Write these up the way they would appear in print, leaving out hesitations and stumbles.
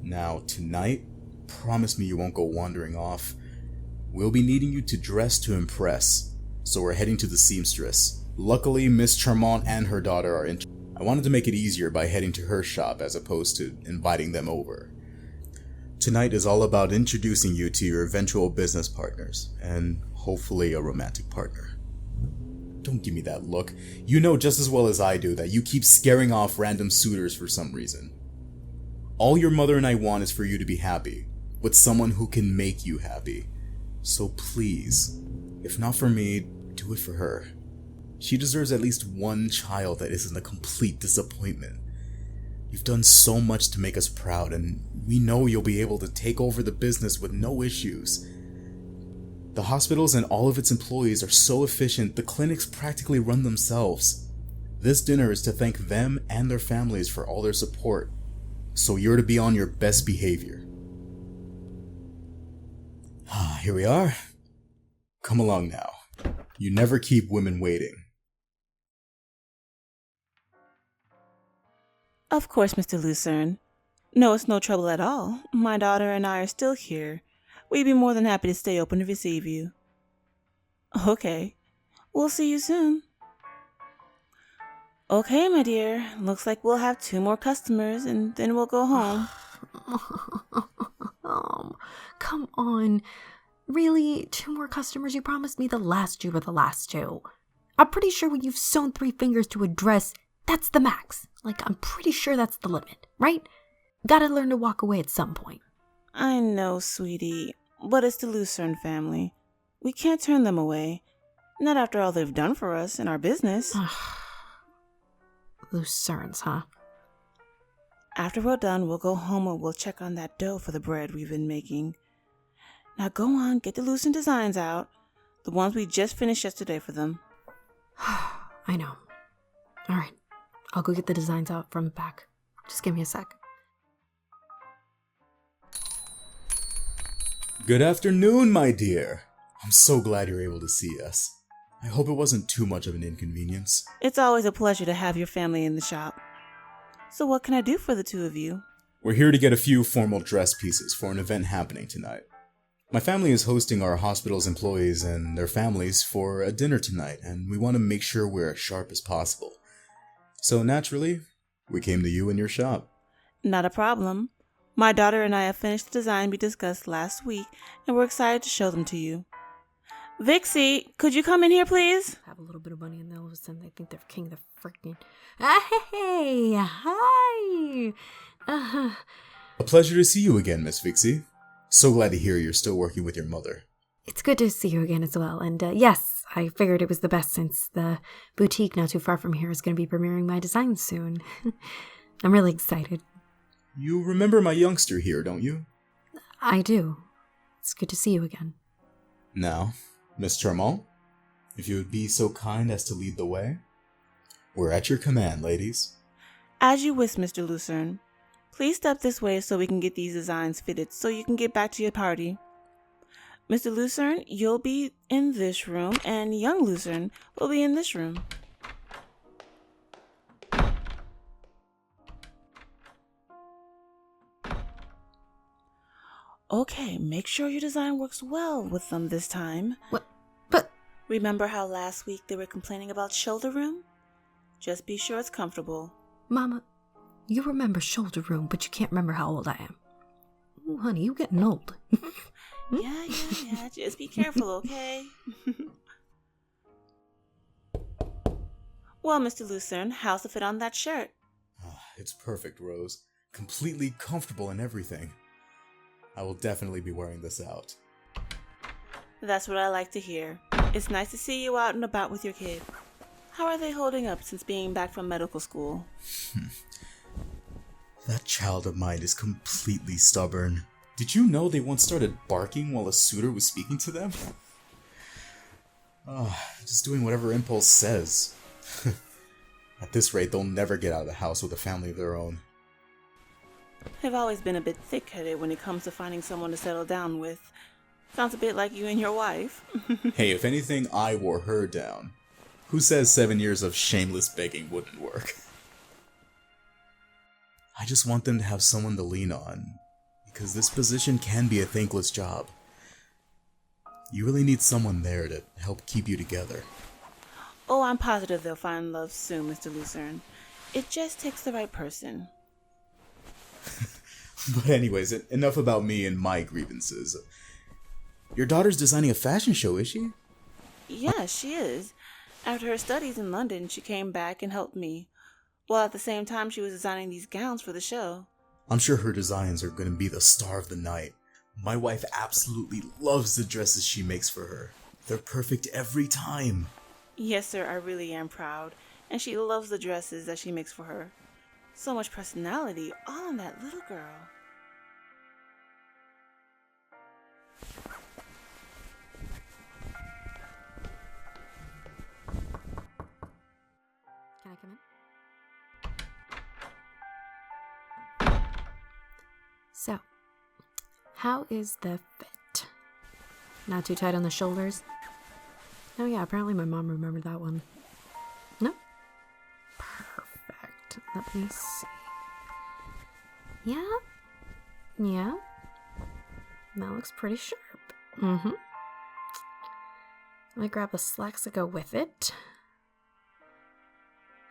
Now, tonight, promise me you won't go wandering off. We'll be needing you to dress to impress, so we're heading to the Seamstress. Luckily, Miss Charmant and her daughter are in. I wanted to make it easier by heading to her shop as opposed to inviting them over. Tonight is all about introducing you to your eventual business partners, and hopefully a romantic partner. Don't give me that look. You know just as well as I do that you keep scaring off random suitors for some reason. All your mother and I want is for you to be happy, with someone who can make you happy. So please, if not for me, do it for her. She deserves at least one child that isn't a complete disappointment. You've done so much to make us proud, and we know you'll be able to take over the business with no issues. The hospitals and all of its employees are so efficient, the clinics practically run themselves. This dinner is to thank them and their families for all their support, so you're to be on your best behavior. Here we are. Come along now. You never keep women waiting. Of course, Mr. Lucerne. No, it's no trouble at all. My daughter and I are still here. We'd be more than happy to stay open to receive you. Okay. We'll see you soon. Okay, my dear. Looks like we'll have 2 more customers and then we'll go home. Come on. Really? 2 more customers? You promised me the last 2 were the last 2. I'm pretty sure when you've sewn 3 fingers to a dress, that's the max. Like, I'm pretty sure that's the limit, right? Gotta learn to walk away at some point. I know, sweetie, but it's the Lucerne family. We can't turn them away. Not after all they've done for us in our business. Lucernes, huh? After we're done, we'll go home and we'll check on that dough for the bread we've been making. Now go on, get the Lucerne designs out. The ones we just finished yesterday for them. I know. Alright, I'll go get the designs out from the back. Just give me a sec. Good afternoon, my dear. I'm so glad you're able to see us. I hope it wasn't too much of an inconvenience. It's always a pleasure to have your family in the shop. So what can I do for the 2 of you? We're here to get a few formal dress pieces for an event happening tonight. My family is hosting our hospital's employees and their families for a dinner tonight, and we want to make sure we're as sharp as possible. So naturally, we came to you in your shop. Not a problem. My daughter and I have finished the design we discussed last week, and we're excited to show them to you. Vixie, could you come in here, please? Have a little bit of money and then all of a sudden they think they're king of the freaking... Hey, hi! A pleasure to see you again, Miss Vixie. So glad to hear you're still working with your mother. It's good to see you again as well. And yes, I figured it was the best since the boutique not too far from here is going to be premiering my designs soon. I'm really excited. You remember my youngster here, don't you? I do. It's good to see you again. Now, Miss Charmant, if you would be so kind as to lead the way. We're at your command, ladies. As you wish, Mr. Lucerne. Please step this way so we can get these designs fitted so you can get back to your party. Mr. Lucerne, you'll be in this room, and young Lucerne will be in this room. Okay, make sure your design works well with them this time. What? But... Remember how last week they were complaining about shoulder room? Just be sure it's comfortable. Mama, you remember shoulder room, but you can't remember how old I am. Ooh, honey, you getting old. Yeah. Just be careful, okay? Well, Mr. Lucerne, how's the fit on that shirt? It's perfect, Rose. Completely comfortable and everything. I will definitely be wearing this out. That's what I like to hear. It's nice to see you out and about with your kid. How are they holding up since being back from medical school? That child of mine is completely stubborn. Did you know they once started barking while a suitor was speaking to them? Just doing whatever impulse says. At this rate, they'll never get out of the house with a family of their own. I've always been a bit thick-headed when it comes to finding someone to settle down with. Sounds a bit like you and your wife. Hey, if anything, I wore her down. Who says 7 years of shameless begging wouldn't work? I just want them to have someone to lean on, because this position can be a thankless job. You really need someone there to help keep you together. Oh, I'm positive they'll find love soon, Mr. Lucerne. It just takes the right person. But anyways, enough about me and my grievances. Your daughter's designing a fashion show, is she? Yeah, she is. After her studies in London, she came back and helped me, while at the same time she was designing these gowns for the show. I'm sure her designs are going to be the star of the night. My wife absolutely loves the dresses she makes for her. They're perfect every time. Yes, sir, I really am proud. And she loves the dresses that she makes for her. So much personality, all in that little girl. Can I come in? So, how is the fit? Not too tight on the shoulders? Oh yeah, apparently my mom remembered that one. No? Perfect. Let me see. Yeah? Yeah? That looks pretty sharp. Mm-hmm. Let me grab the slacks that go with it.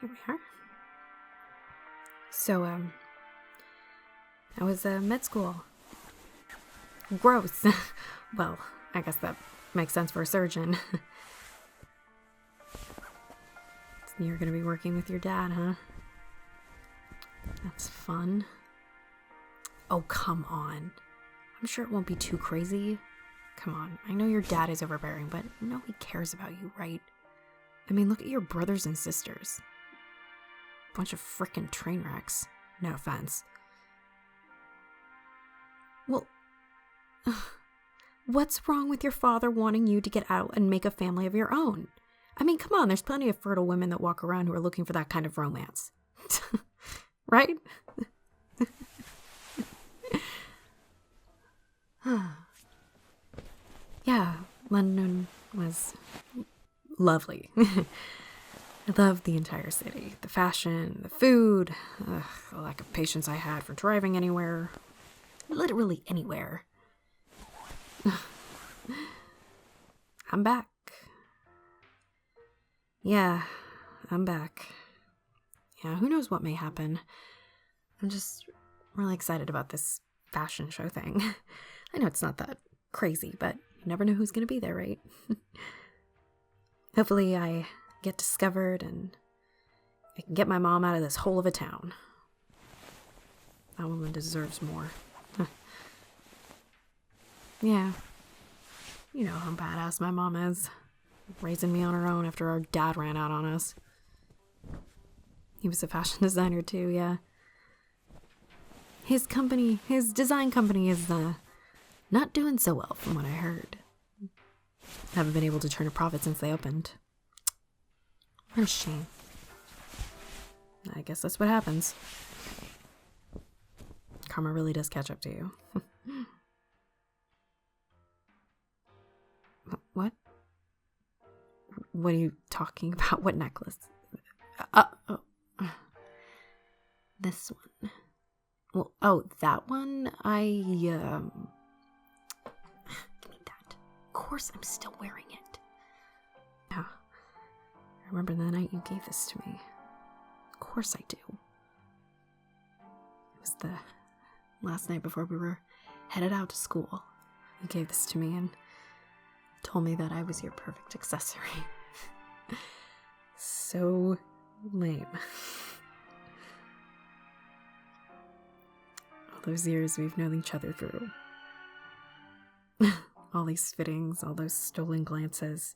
Here we are. So, I was med school. Gross. Well, I guess that makes sense for a surgeon. You're gonna be working with your dad, huh? That's fun. Oh, come on. I'm sure it won't be too crazy. Come on, I know your dad is overbearing, but no, he cares about you, right? I mean, look at your brothers and sisters. Bunch of frickin' train wrecks. No offense. Well, what's wrong with your father wanting you to get out and make a family of your own? I mean, come on, there's plenty of fertile women that walk around who are looking for that kind of romance. Right? Yeah, London was lovely. I loved the entire city. The fashion, the food, the lack of patience I had for driving anywhere. Literally anywhere. I'm back. Yeah, I'm back. Yeah, who knows what may happen. I'm just really excited about this fashion show thing. I know it's not that crazy, but you never know who's going to be there, right? Hopefully I get discovered and I can get my mom out of this hole of a town. That woman deserves more. Yeah. You know how badass my mom is. Raising me on her own after our dad ran out on us. He was a fashion designer too, yeah. His design company is not doing so well from what I heard. Haven't been able to turn a profit since they opened. What a shame. I guess that's what happens. Karma really does catch up to you. What? What are you talking about? What necklace? This one. Well, oh, that one? Give me that. Of course I'm still wearing it. Yeah. I remember the night you gave this to me. Of course I do. It was the last night before we were headed out to school. You gave this to me and told me that I was your perfect accessory. So lame. All those years we've known each other through. All these fittings, all those stolen glances.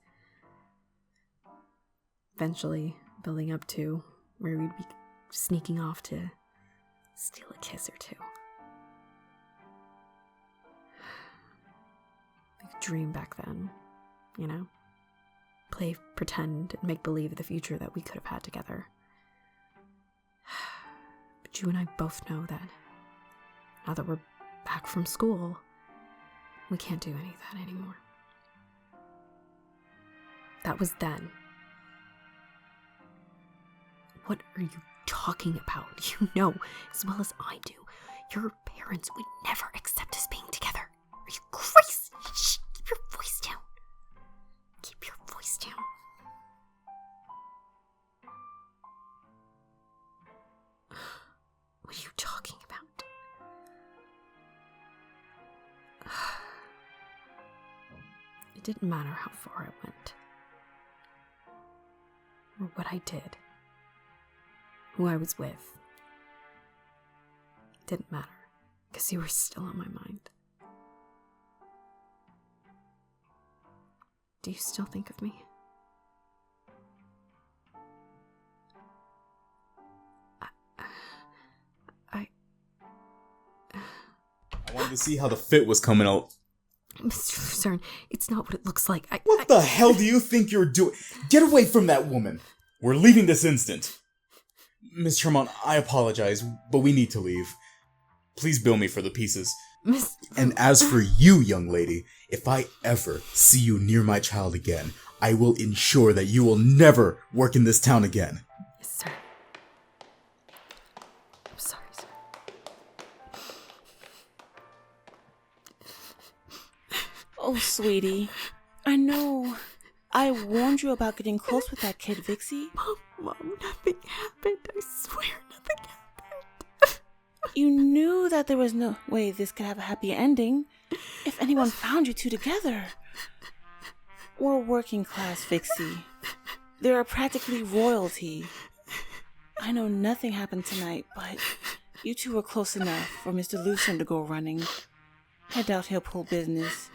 Eventually building up to where we'd be sneaking off to steal a kiss or two. Like a dream back then, you know? Play pretend and make believe of the future that we could have had together. But you and I both know that now that we're back from school, We can't do any of that anymore. That was then. What are you talking about? You know as well as I do, your parents would never accept us being together. Are you crazy? Shh, keep your voice down. Keep your voice down. What are you talking about? It didn't matter how far I went. Or what I did. Who I was with. It didn't matter, because you were still on my mind. Do you still think of me? I wanted to see how the fit was coming out. Mr. Lucerne, it's not what it looks like. What the hell do you think you're doing? Get away from that woman! We're leaving this instant. Miss Tremont, I apologize, but we need to leave. Please bill me for the pieces. And as for you, young lady, if I ever see you near my child again, I will ensure that you will never work in this town again. Yes, sir. I'm sorry, sir. Oh, sweetie. I know. I warned you about getting close with that kid, Vixie. Mom, nothing happened. I swear nothing happened. You knew that there was no way this could have a happy ending if anyone found you two together. We're working class, Vixie. They are practically royalty. I know nothing happened tonight, but you two were close enough for Mr. Lucerne to go running. I doubt he'll pull business.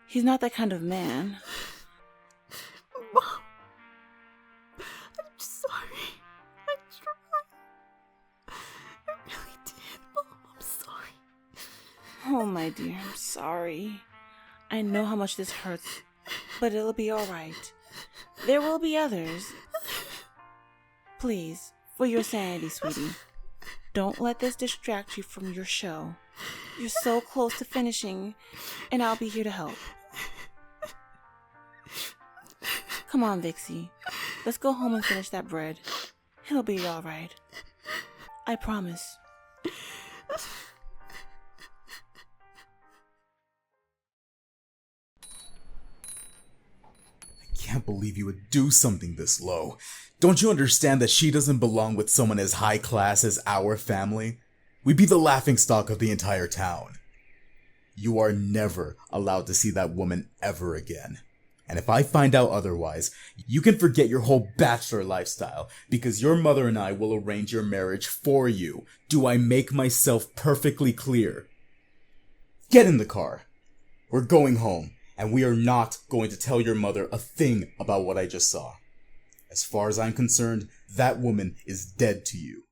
He's not that kind of man. Mom, I'm sorry. I tried. I really did, Mom. I'm sorry. Oh, my dear, I'm sorry. I know how much this hurts, but it'll be all right. There will be others. Please, for your sanity, sweetie, don't let this distract you from your show. You're so close to finishing, and I'll be here to help. Come on, Vixie. Let's go home and finish that bread. It'll be all right. I promise. I can't believe you would do something this low. Don't you understand that she doesn't belong with someone as high class as our family? We'd be the laughingstock of the entire town. You are never allowed to see that woman ever again. And if I find out otherwise, you can forget your whole bachelor lifestyle, because your mother and I will arrange your marriage for you. Do I make myself perfectly clear? Get in the car. We're going home, and we are not going to tell your mother a thing about what I just saw. As far as I'm concerned, that woman is dead to you.